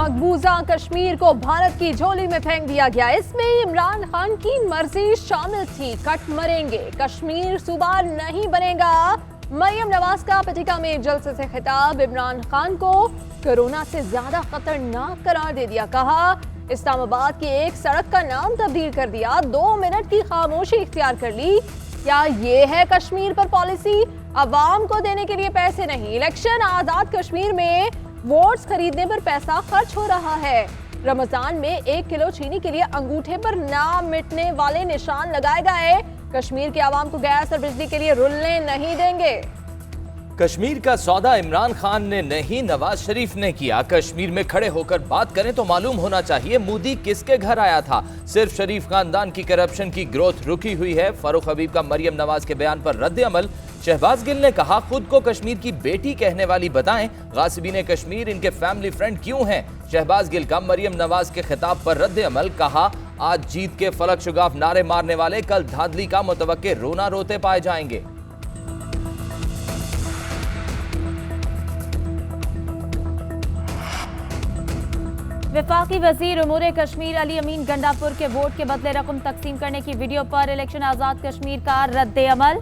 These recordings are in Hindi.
मकबूजा कश्मीर को भारत की झोली में फेंक दिया गया। इसमें इमरान खान की मर्जी शामिल थी। कट मरेंगे, कश्मीर सूबा नहीं बनेगा। मरियम नवाज का पटिका में एक जलसे से खिताब। इमरान खान को कोरोना से ज्यादा खतरनाक करार दे दिया। कहा इस्लामाबाद की एक सड़क का नाम तब्दील कर दिया। 2 मिनट की खामोशी इख्तियार कर ली। क्या ये है कश्मीर पर पॉलिसी? अवाम को देने के लिए पैसे नहीं, इलेक्शन आजाद कश्मीर में वोट्स खरीदने पर पैसा खर्च हो रहा है। रमजान में 1 किलो चीनी के लिए अंगूठे पर ना मिटने वाले निशान लगाए गए। कश्मीर के आवाम को गैस और बिजली के लिए रुलने नहीं देंगे। कश्मीर का सौदा इमरान खान ने नहीं, नवाज शरीफ ने किया। कश्मीर में खड़े होकर बात करें तो मालूम होना चाहिए मोदी किसके घर आया था। सिर्फ शरीफ खानदान की करप्शन की ग्रोथ रुकी हुई है। फारूक हबीब का मरियम नवाज के बयान पर रद्द अमल। शहबाज गिल ने कहा खुद को कश्मीर की बेटी कहने वाली बताएं, गासिबीन कश्मीर इनके फैमिली फ्रेंड क्यों हैं। शहबाज गिल का मरियम नवाज के खिताब पर रद्द अमल। कहा आज जीत के फलक शुगाफ नारे मारने वाले कल धांधली का मुतवक्के रोना रोते पाए जाएंगे। वफाकी वजीर उमूर कश्मीर अली अमीन गंडापुर के वोट के बदले रकम तकसीम करने की वीडियो पर इलेक्शन आजाद कश्मीर का रद्द अमल।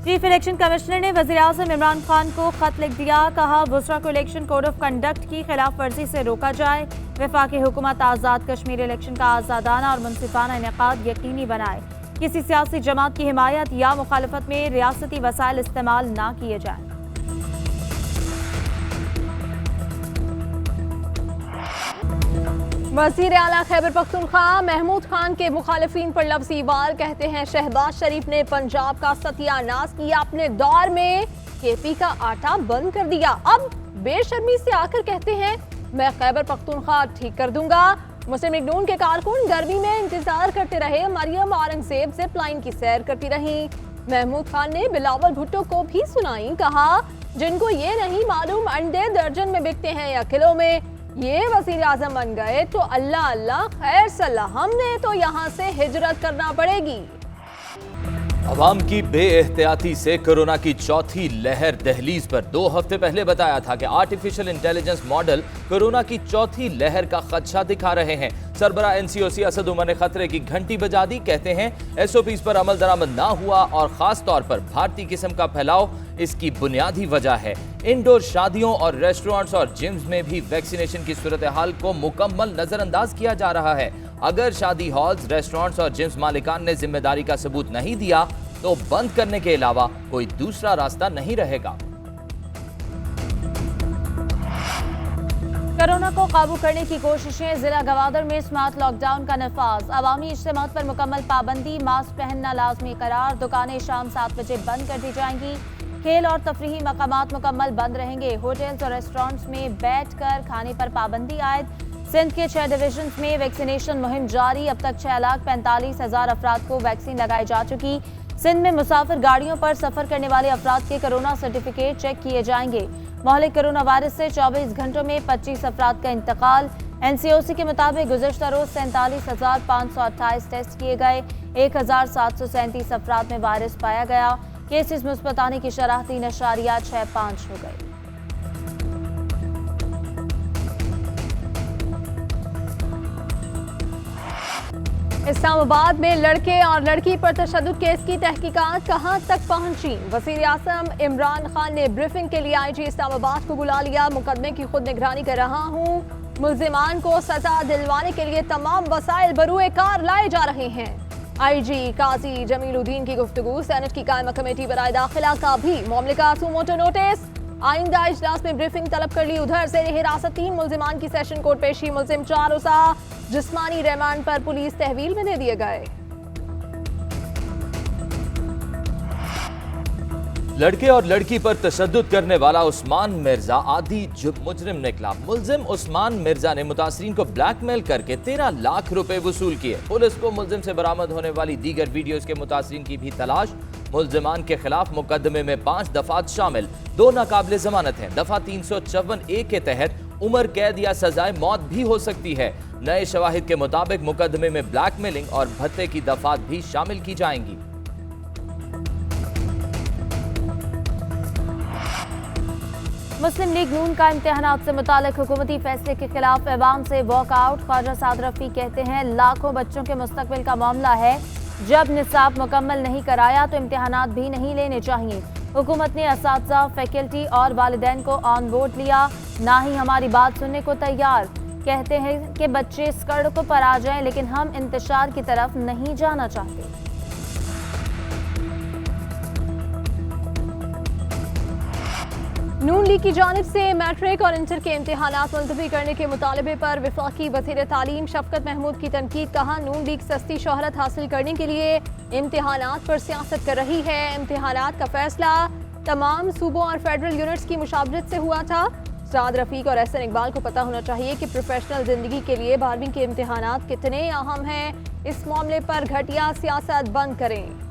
चीफ इलेक्शन कमिश्नर ने वज़ीर आज़म इमरान खान को खत लिख दिया। कहा बुसरा को इलेक्शन कोड ऑफ कंडक्ट की खिलाफ वर्जी से रोका जाए। वफाकी हुकूमत आज़ाद कश्मीर इलेक्शन का आज़ादाना और मुनसिफाना इनेकाद यकीनी बनाए। किसी सियासी जमात की हिमायत या मुखालफत में रियासती वसाइल इस्तेमाल ना किए जाए। वज़ीर आला खैबर पख्तूनख्वा महमूद खान के मुखालिफिन पर लफ्ज़ी वार। कहते हैं शहबाज शरीफ ने पंजाब का सत्यानाश किया। अपने दौर में केपी का आटा बंद कर दिया। अब बेशर्मी से आकर कहते हैं मैं खैबर पख्तूनख्वा ठीक कर दूंगा। मुस्लिम लीग नून के कारकुन गर्मी में इंतजार करते रहे। मरियम औरंगजेब ज़िप लाइन की सैर करती रही। महमूद खान ने बिलावल भुट्टो को भी सुनाई। कहा जिनको ये नहीं मालूम अंडे दर्जन में बिकते हैं या किलो में, ये वज़ीर आज़म बन गए तो अल्लाह अल्लाह खैर सल्लाह, हमने तो यहाँ से हिजरत करना पड़ेगी। अवाम की बेएहतियाती से कोरोना की चौथी लहर दहलीज पर। 2 हफ्ते पहले बताया था कि आर्टिफिशियल इंटेलिजेंस मॉडल कोरोना की चौथी लहर का खदशा दिखा रहे हैं। सरबरा एनसीओसी असद उमर ने खतरे की घंटी बजा दी। कहते हैं एसओपीज पर अमल दरामद ना हुआ और खास तौर पर भारतीय किस्म का फैलाव इसकी बुनियादी वजह है। इंडोर शादियों और रेस्टोरेंट्स और जिम्स में भी वैक्सीनेशन की सूरत हाल को मुकम्मल नजरअंदाज किया जा रहा है। अगर शादी हॉल्स, रेस्टोरेंट्स और जिम्स मालिकान ने जिम्मेदारी का सबूत नहीं दिया तो बंद करने के अलावा कोई दूसरा रास्ता नहीं रहेगा। कोरोना को काबू करने की कोशिशें। जिला गवादर में स्मार्ट लॉकडाउन का नफाज। अवामी इज्तिमात पर मुकम्मल पाबंदी। मास्क पहनना लाजमी करार। दुकानें शाम 7 बजे बंद कर दी जाएंगी। खेल और तफरीही मकामात मुकम्मल बंद रहेंगे। होटल्स और रेस्टोरेंट्स में बैठकर खाने पर पाबंदी आयद। सिंध के 6 डिवीजन में वैक्सीनेशन मुहिम जारी। अब तक 6,45,000 अफराद को वैक्सीन लगाई जा चुकी। सिंध में मुसाफिर गाड़ियों पर सफर करने वाले अफराद के कोरोना सर्टिफिकेट चेक किए जाएंगे। मोहलिक कोरोना वायरस से 24 घंटों में 25 अफराद का इंतकाल। एनसीओसी के मुताबिक गुज़श्ता रोज 47,528 टेस्ट किए गए। 1,737 अफराद में वायरस पाया गया। केसेस मुस्बत आने की शरह 3.65 हो गई। इस्लामाबाद में लड़के और लड़की पर तशद्दुद केस की तहकीकात कहां तक पहुंची? वज़ीर आज़म इमरान खान ने ब्रीफिंग के लिए आईजी इस्लामाबाद को बुला लिया। मुकदमे की खुद निगरानी कर रहा हूं। मुल्जिमान को सजा दिलवाने के लिए तमाम वसाइल बरूए कार लाए जा रहे हैं। आईजी काजी जमीलुद्दीन की गुफ्तगू। सेनेट की कायमा कमेटी बराए दाखिला का भी मामले का सुमोटो नोटिस। आइंदा इजलास में ब्रीफिंग तलब कर ली। उधर जेर हिरासत 3 मुल्जिमान की सेशन कोर्ट पेशी। मुल्जिम 4 उसा जिस्मानी रिमांड पर पुलिस तहवील में दे दिए गए। लड़के और लड़की पर तशद्दुद करने वाला उस्मान मिर्जा आदि मुजरिम निकला। मुल्जिम उस्मान मिर्जा ने मुतासरीन को ब्लैकमेल करके 13 लाख रुपए वसूल किए। पुलिस को मुल्जिम से बरामद होने वाली दीगर वीडियोस के मुतासरीन की भी तलाश। मुल्जिमान के खिलाफ मुकदमे में 5 दफात शामिल। 2 नाकाबिले जमानत हैं। दफा 354A के तहत उम्र कैद या सजाए मौत भी हो सकती है। नए शवाहिद के मुताबिक मुकदमे में ब्लैकमेलिंग और भत्ते की दफात भी शामिल की जाएंगी। मुस्लिम लीग नून का इम्तिहानात से मुतालिक हुकूमती फैसले के खिलाफ अवाम से वॉकआउट। ख्वाजा साद रफी कहते हैं लाखों बच्चों के मुस्तकबिल का मामला है, जब निसाब मुकम्मल नहीं कराया तो इम्तिहानात भी नहीं लेने चाहिए। हुकूमत ने असातिज़ा, फैकल्टी और वालिदैन को ऑन बोर्ड लिया, ना ही हमारी बात सुनने को तैयार। कहते हैं कि बच्चे सड़कों पर आ जाएं, लेकिन हम इंतशार की तरफ नहीं जाना चाहते। नून लीग की जानिब से मैट्रिक और इंटर के इम्तिहानात मुलतवी करने के मुतालबे पर वफाकी वज़ीर तालीम शफकत महमूद की तनकीद। कहा, नून लीग सस्ती शोहरत हासिल करने के लिए इम्तिहानात पर सियासत कर रही है। इम्तिहानात का फैसला तमाम सूबों और फेडरल यूनिट्स की मुशावरत से हुआ था। साद रफीक और एहसन इकबाल को पता होना चाहिए कि प्रोफेशनल जिंदगी के लिए 12वीं के इम्तिहानात कितने अहम हैं। इस मामले पर घटिया सियासत बंद करें।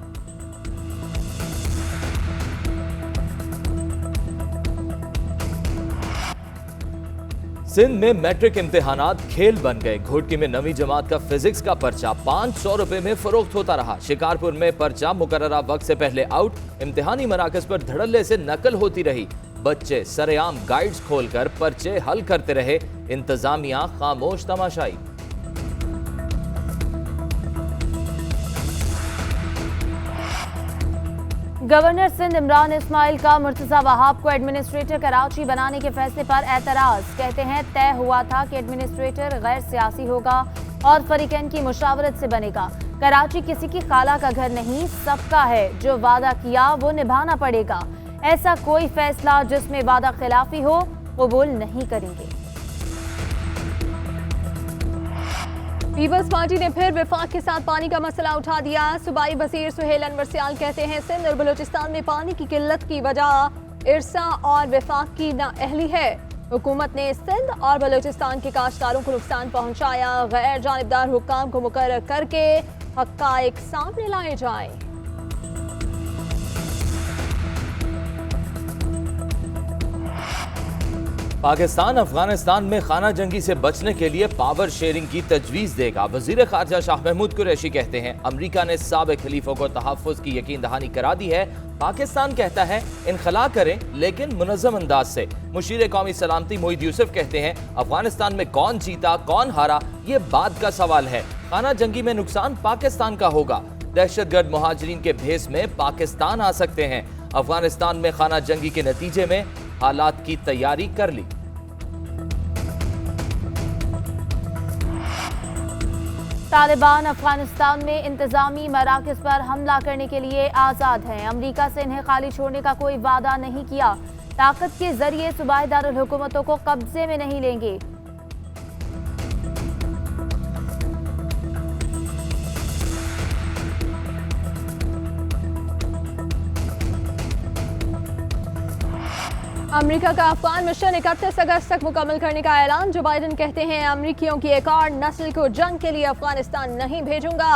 सिंध में मैट्रिक इम्तिहानात खेल बन गए। घोटकी में 9वीं जमात का फिजिक्स का पर्चा 500 रुपए में फरोख्त होता रहा। शिकारपुर में पर्चा मुकर्ररा वक्त से पहले आउट। इम्तिहानी मराकज पर धड़ल्ले से नकल होती रही। बच्चे सरेआम गाइड्स खोलकर पर्चे हल करते रहे। इंतजामिया खामोश तमाशाई। गवर्नर सिंध इमरान इस्माइल का मुर्तजा वहाब को एडमिनिस्ट्रेटर कराची बनाने के फैसले पर एतराज। कहते हैं तय हुआ था कि एडमिनिस्ट्रेटर गैर सियासी होगा और फरीकैन की मुशावरत से बनेगा। कराची किसी की खाला का घर नहीं, सबका है। जो वादा किया वो निभाना पड़ेगा। ऐसा कोई फैसला जिसमें वादा खिलाफी हो कबूल नहीं करेंगे। पीपल्स पार्टी ने फिर विफाक के साथ पानी का मसला उठा दिया। सूबाई वजीर सुहेल अनवर सियाल कहते हैं सिंध और बलूचिस्तान में पानी की किल्लत की वजह इरसा और विफाक की नाअहली है। हुकूमत ने सिंध और बलूचिस्तान के काश्तकारों को नुकसान पहुंचाया। गैर जानिबदार हुक्काम को मुकर्रर करके हक़ाइक़ सामने लाए जाएं। पाकिस्तान अफगानिस्तान में खाना जंगी से बचने के लिए पावर शेयरिंग की तजवीज़ देगा। वज़ीर ख़ारजा शाह महमूद कुरैशी कहते हैं अमरीका ने साबिक़ खलीफों को तहफ़्फ़ुज़ की यकीन दहानी करा दी है। पाकिस्तान कहता है इनखला करें लेकिन मुनज़्ज़म अंदाज से। मुशीर कौमी सलामती मोईद यूसुफ कहते हैं अफगानिस्तान में कौन जीता कौन हारा ये बात का सवाल है। खाना जंगी में नुकसान पाकिस्तान का होगा। दहशतगर्द मुहाजिरीन के भेस में पाकिस्तान आ सकते हैं। अफगानिस्तान में खाना जंगी के नतीजे में हालात की तैयारी कर ली। तालिबान अफगानिस्तान में इंतजामी मराकज़ पर हमला करने के लिए आज़ाद हैं। अमरीका से इन्हें खाली छोड़ने का कोई वादा नहीं किया। ताकत के जरिए सूबाई दारुल हुकूमतों को कब्जे में नहीं लेंगे। अमेरिका का अफगान मिशन 31 अगस्त तक मुकम्मल करने का ऐलान। जो बाइडेन कहते हैं अमेरिकियों की एक और नस्ल को जंग के लिए अफगानिस्तान नहीं भेजूंगा।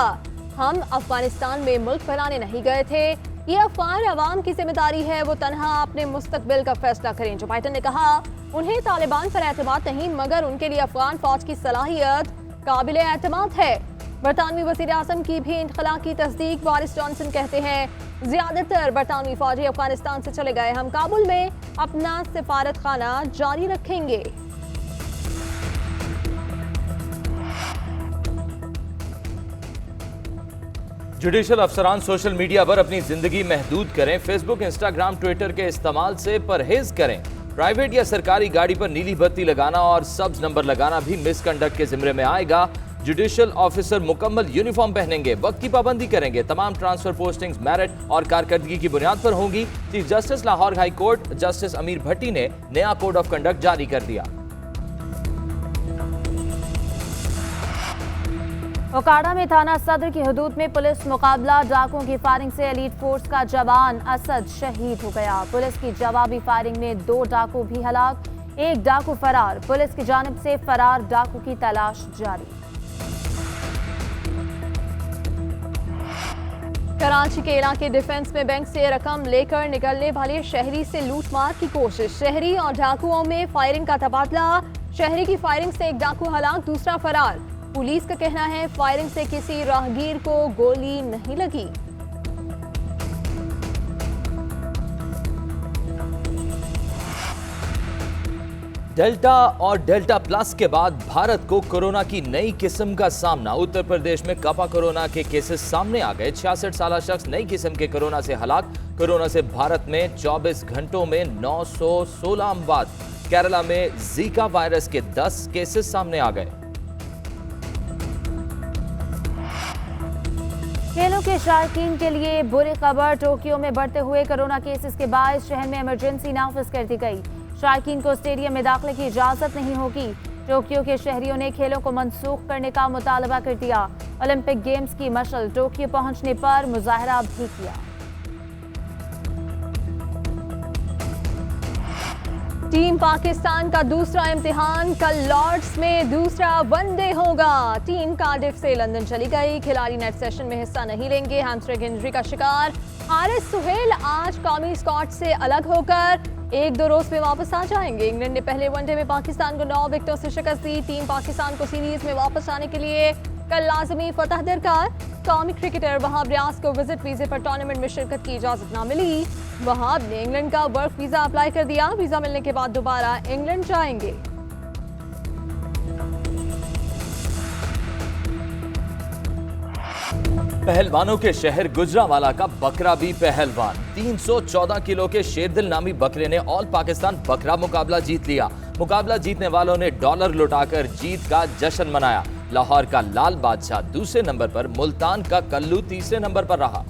हम अफगानिस्तान में मुल्क फैलाने नहीं गए थे। ये अफगान अवाम की जिम्मेदारी है, वो तनहा अपने मुस्तकबिल का फैसला करें। जो बाइडेन ने कहा उन्हें तालिबान पर एतमाद नहीं, मगर उनके लिए अफगान फौज की सलाहियत काबिल एतमाद है। बरतानवी वज़ीर आज़म की भी इनखला की तस्दीक। बोरिस जॉनसन कहते हैं ज्यादातर बरतानवी फौजी अफगानिस्तान से चले गए, हम काबुल में अपना सिफारत खाना जारी रखेंगे। जुडिशल अफसरान सोशल मीडिया पर अपनी जिंदगी महदूद करें। फेसबुक, इंस्टाग्राम, ट्विटर के इस्तेमाल से परहेज करें। प्राइवेट या सरकारी गाड़ी पर नीली बत्ती लगाना और सब्ज नंबर लगाना भी मिसकंडक्ट के जिम्मे में आएगा। जुडिशल ऑफिसर मुकम्मल यूनिफॉर्म पहनेंगे, वक्त की पाबंदी करेंगे। तमाम ट्रांसफर पोस्टिंग्स मेरिट और कारकर्दगी की बुनियाद पर होंगी। Chief justice Lahore high court justice अमीर भट्टी ने नया कोड ऑफ कंडक्ट जारी कर दिया। ओकाड़ा में थाना सदर की हदूद में पुलिस मुकाबला। डाकुओं की फायरिंग से एलीट फोर्स का जवान असद शहीद हो गया। पुलिस की जवाबी फायरिंग में 2 डाकू भी हलाक, 1 डाकू फरार। पुलिस की जानिब से फरार डाकू की तलाश जारी। कराची के इलाके डिफेंस में बैंक से रकम लेकर निकलने वाले शहरी से लूटमार की कोशिश। शहरी और डाकुओं में फायरिंग का तबादला। शहरी की फायरिंग से 1 डाकू हलाक, दूसरा फरार। पुलिस का कहना है फायरिंग से किसी राहगीर को गोली नहीं लगी। डेल्टा और डेल्टा प्लस के बाद भारत को कोरोना की नई किस्म का सामना। उत्तर प्रदेश में कपा कोरोना के केसेस सामने आ गए। 66 साल शख्स नई किस्म के कोरोना से हलाक। कोरोना से भारत में 24 घंटों में 916 अमवात। केरला में जीका वायरस के 10 केसेस सामने आ गए। खेलों के शायकीन के लिए बुरी खबर, टोक्यो में बढ़ते हुए कोरोना केसेस के बाद शहर में इमरजेंसी नाफिज कर दी गई। शायकीन को स्टेडियम में दाखिले की इजाजत नहीं होगी। टोक्यो के शहरियों ने खेलों को मनसूख करने का मुतालबा कर दिया। ओलंपिक गेम्स की मशल टोक्यो पहुंचने पर मुजाहरा भी किया। टीम पाकिस्तान का दूसरा इम्तिहान कल लॉर्ड्स में दूसरा वनडे होगा। टीम कार्डिफ से लंदन चली गई। खिलाड़ी नेट सेशन में हिस्सा नहीं लेंगे। हैमस्ट्रिंग इंजरी का शिकार हारिस सुहेल आज कौमी स्क्वाड से अलग होकर 1-2 रोज में वापस आ जाएंगे। इंग्लैंड ने पहले वनडे में पाकिस्तान को 9 विकेटों से शिकस्त दी। टीम पाकिस्तान को सीरीज में वापस आने के लिए कल लाजमी फतह दरकार। कौमी क्रिकेटर वहाब रियाज को विजिट वीजे पर टूर्नामेंट में शिरकत की इजाजत न मिली। वहाब ने इंग्लैंड का वर्क वीजा अप्लाई कर दिया। वीजा मिलने के बाद दोबारा इंग्लैंड जाएंगे। पहलवानों के शहर गुजरांवाला का बकरा भी पहलवान। 314 किलो के शेरदिल नामी बकरे ने ऑल पाकिस्तान बकरा मुकाबला जीत लिया। मुकाबला जीतने वालों ने डॉलर लुटाकर जीत का जश्न मनाया। लाहौर का लाल बादशाह दूसरे नंबर पर, मुल्तान का कल्लू तीसरे नंबर पर रहा।